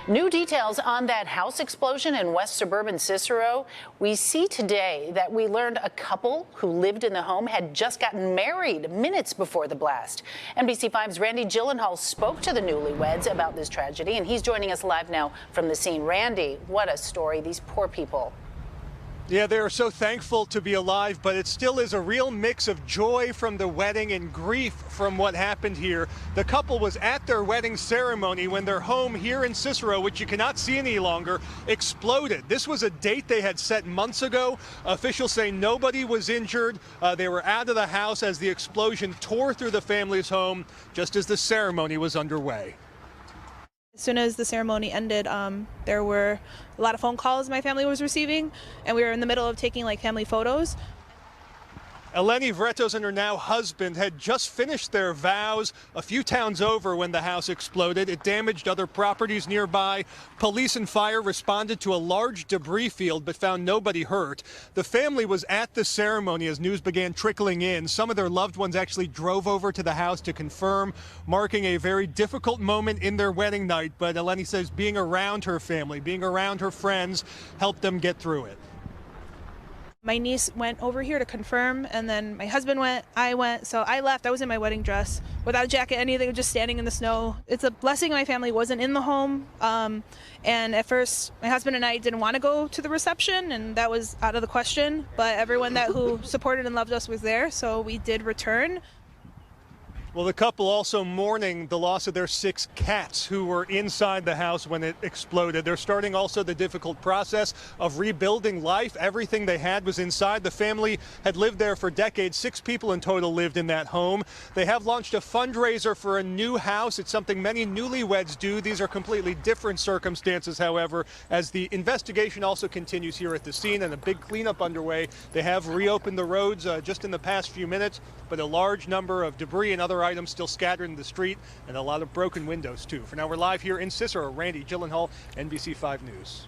New details on that house explosion in West Suburban Cicero. We see today that we learned a couple who lived in the home had just gotten married minutes before the blast. NBC5's Randy Gyllenhaal spoke to the newlyweds about this tragedy, and he's joining us live now from the scene. Randy, what a story. These poor people. Yeah, they are so thankful to be alive, but it still is a real mix of joy from the wedding and grief from what happened here. The couple was at their wedding ceremony when their home here in Cicero, which you cannot see any longer, exploded. This was a date they had set months ago. Officials say nobody was injured. They were out of the house as the explosion tore through the family's home just as the ceremony was underway. As soon as the ceremony ended, there were a lot of phone calls my family was receiving, and we were in the middle of taking family photos. Eleni Vretos and her now husband had just finished their vows a few towns over when the house exploded. It damaged other properties nearby. Police and fire responded to a large debris field but found nobody hurt. The family was at the ceremony as news began trickling in. Some of their loved ones actually drove over to the house to confirm, marking a very difficult moment in their wedding night. But Eleni says being around her family, being around her friends, helped them get through it. My niece went over here to confirm, and then my husband went, I went, so I left. I was in my wedding dress without a jacket, anything, just standing in the snow. It's a blessing my family wasn't in the home, and at first my husband and I didn't want to go to the reception, and that was out of the question, but everyone who supported and loved us was there, so we did return. Well, the couple also mourning the loss of their 6 cats who were inside the house when it exploded. They're starting also the difficult process of rebuilding life. Everything they had was inside. The family had lived there for decades. 6 people in total lived in that home. They have launched a fundraiser for a new house. It's something many newlyweds do. These are completely different circumstances, however, as the investigation also continues here at the scene and a big cleanup underway. They have reopened the roads just in the past few minutes, but a large number of debris and other items still scattered in the street, and a lot of broken windows too. For now, we're live here in Cicero. Randy Gyllenhaal, NBC5 News.